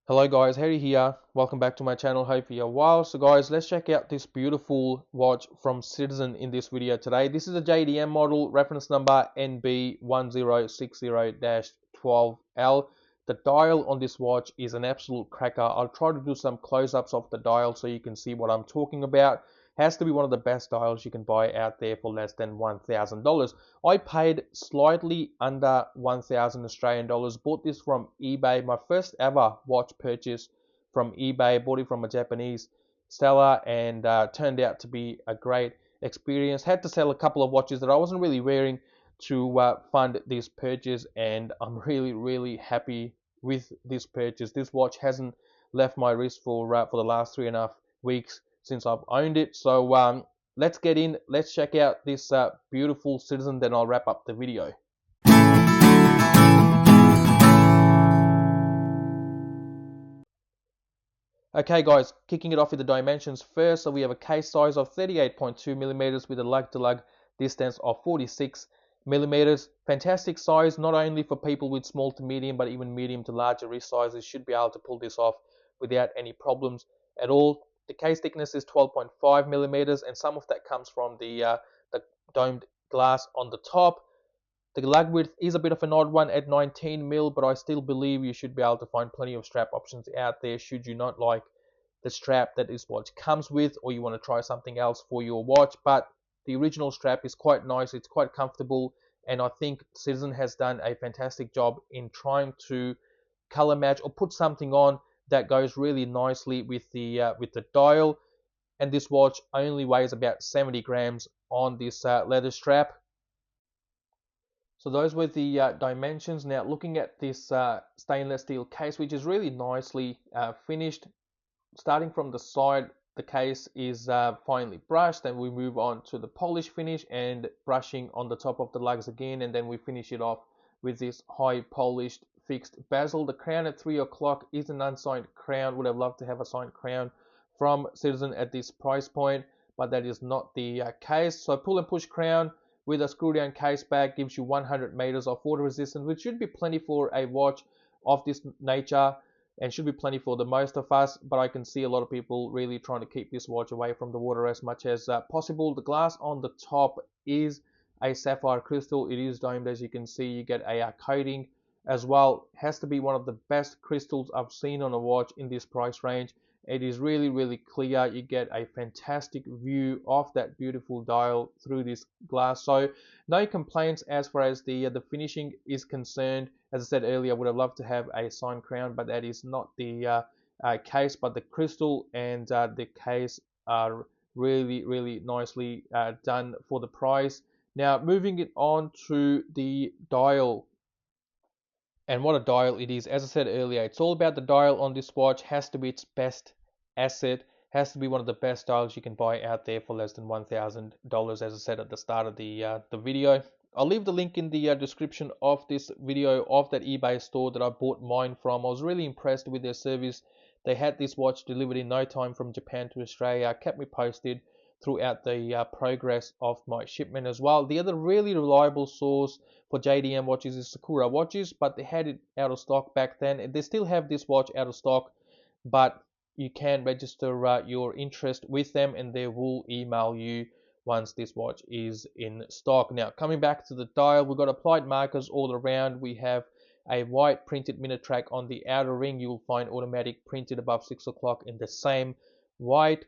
Hello guys, Harry here. Welcome back to my channel. Hope you're well. So guys, let's check out this beautiful watch from Citizen in this video today. This is a JDM model, reference number NB1060-12L. The dial on this watch is an absolute cracker. I'll try to do some close-ups of the dial so you can see what I'm talking about. Has to be one of the best dials you can buy out there for less than $1,000. I paid slightly under 1,000 Australian dollars. Bought this from eBay. My first ever watch purchase from eBay. Bought it from a Japanese seller and turned out to be a great experience. Had to sell a couple of watches that I wasn't really wearing to fund this purchase, and I'm really happy with this purchase. This watch hasn't left my wrist for the last 3.5 weeks since I've owned it. So let's get in. Let's check out this beautiful Citizen. Then I'll wrap up the video. Okay guys, kicking it off with the dimensions first. So we have a case size of 38.2 millimeters with a lug-to-lug distance of 46 millimeters. Fantastic size, not only for people with small to medium, but even medium to larger wrist sizes should be able to pull this off without any problems at all. The case thickness is 12.5 millimeters, and some of that comes from the domed glass on the top. The lug width is a bit of an odd one at 19 mil, but I still believe you should be able to find plenty of strap options out there should you not like the strap that this watch comes with, or you want to try something else for your watch. But the original strap is quite nice, it's quite comfortable, and I think Citizen has done a fantastic job in trying to color match or put something on that goes really nicely with the dial. And this watch only weighs about 70 grams on this leather strap. So those were the dimensions. Now looking at this stainless steel case, which is really nicely finished. Starting from the side, the case is finely brushed, and we move on to the polish finish and brushing on the top of the lugs again, and then we finish it off with this high polished fixed bezel. The crown at 3 o'clock is an unsigned crown. Would have loved to have a signed crown from Citizen at this price point, but that is not the case. So pull and push crown with a screw down case back gives you 100 meters of water resistance, which should be plenty for a watch of this nature and should be plenty for the most of us. But I can see a lot of people really trying to keep this watch away from the water as much as possible. The glass on the top is a sapphire crystal. It is domed, as you can see. You get a coating as well. Has to be one of the best crystals I've seen on a watch in this price range. It is really clear. You get a fantastic view of that beautiful dial through this glass. So no complaints as far as the finishing is concerned. As I said earlier, I would have loved to have a signed crown, but that is not the case. But the crystal and the case are really nicely done for the price. Now moving it on to the dial. And what a dial it is. As I said earlier, it's all about the dial on this watch. Has to be its best asset. Has to be one of the best dials you can buy out there for less than $1,000, as I said at the start of the video. I'll leave the link in the description of this video of that eBay store that I bought mine from. I was really impressed with their service. They had this watch delivered in no time from Japan to Australia. Kept me posted throughout the progress of my shipment as well. The other really reliable source for JDM watches is Sakura Watches, but they had it out of stock back then. They still have this watch out of stock, but you can register your interest with them and they will email you once this watch is in stock. Now coming back to the dial, we've got applied markers all around. We have a white printed minute track on the outer ring. You will find automatic printed above 6 o'clock in the same white.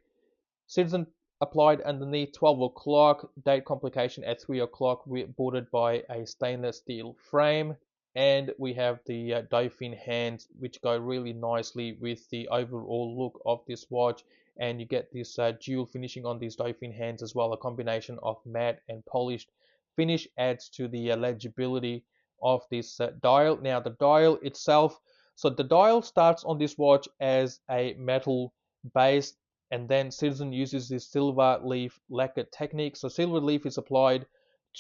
Citizen applied underneath 12 o'clock. Date complication at 3 o'clock. We're bordered by a stainless steel frame. And we have the dolphin hands, which go really nicely with the overall look of this watch. And you get this dual finishing on these dolphin hands as well. A combination of matte and polished finish adds to the legibility of this dial. Now the dial itself, so the dial starts on this watch as a metal base, and then Citizen uses this silver leaf lacquer technique. So silver leaf is applied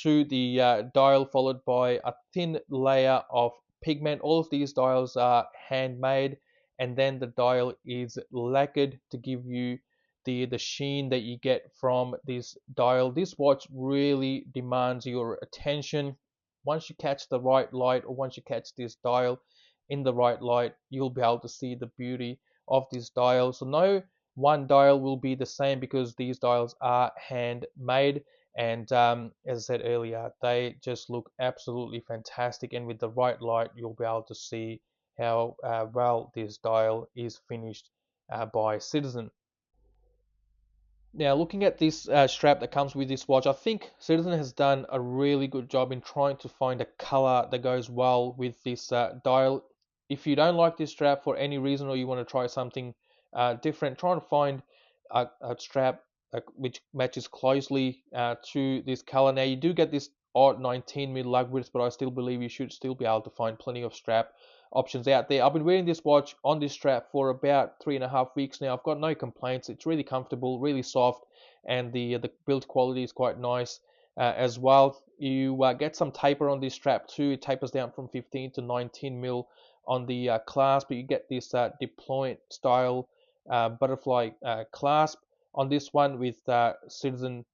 to the dial, followed by a thin layer of pigment. All of these dials are handmade, and then the dial is lacquered to give you the sheen that you get from this dial. This watch really demands your attention. Once you catch the right light, or once you catch this dial, in the right light, you'll be able to see the beauty of this dial. So no one dial will be the same because these dials are handmade. And as I said earlier, they just look absolutely fantastic. And with the right light, you'll be able to see how well this dial is finished by Citizen. Now, looking at this strap that comes with this watch, I think Citizen has done a really good job in trying to find a color that goes well with this dial. If you don't like this strap for any reason, or you want to try something different, try and find a strap which matches closely to this color. Now, you do get this odd 19 mil lug width, but I still believe you should still be able to find plenty of strap options out there. I've been wearing this watch on this strap for about 3.5 weeks now. I've got no complaints. It's really comfortable, really soft, and the build quality is quite nice as well. You get some taper on this strap too. It tapers down from 15 to 19 mil on the clasp, but you get this deployment style butterfly clasp on this one with Citizen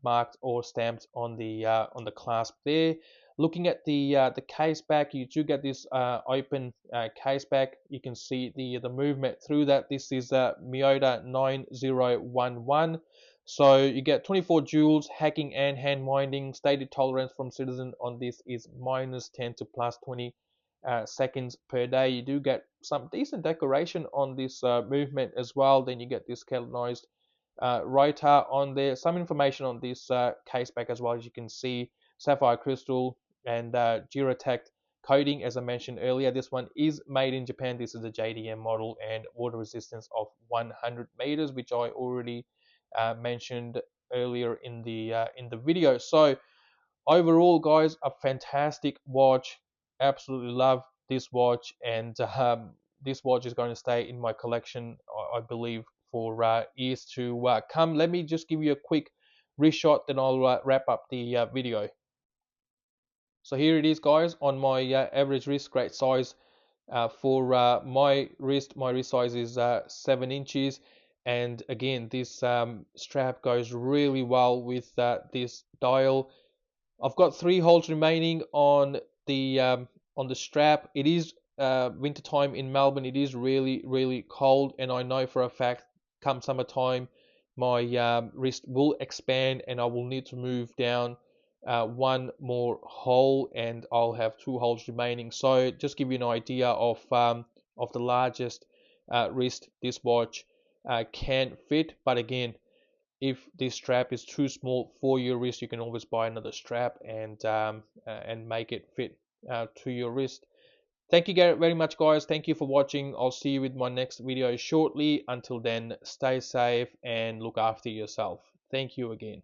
marked or stamped on the clasp there. Looking at the case back, you do get this open case back. You can see the movement through that. This is Miyota 9011. So you get 24 joules, hacking and hand winding. Stated tolerance from Citizen on this is -10 to +20 seconds per day. You do get some decent decoration on this movement as well. Then you get this galvanized rotor on there. Some information on this case back as well, as you can see. Sapphire crystal and Duratect coating, as I mentioned earlier. This one is made in Japan. This is a JDM model and water resistance of 100 meters, which I already mentioned earlier in the video. So overall, guys, a fantastic watch. Absolutely love this watch, and this watch is going to stay in my collection, I believe, for years to come. Let me just give you a quick wrist shot, then I'll wrap up the video. So here it is, guys, on my average wrist, great size for my wrist. My wrist size is 7 inches, and again, this strap goes really well with this dial. I've got 3 holes remaining on the strap. It is winter time in Melbourne. It is really cold, and I know for a fact come summertime my wrist will expand and I will need to move down 1 more hole, and I'll have 2 holes remaining. So just give you an idea of the largest wrist this watch can fit. But again, if this strap is too small for your wrist, you can always buy another strap and make it fit to your wrist. Thank you very much, guys. Thank you for watching. I'll see you with my next video shortly. Until then, stay safe and look after yourself. Thank you again.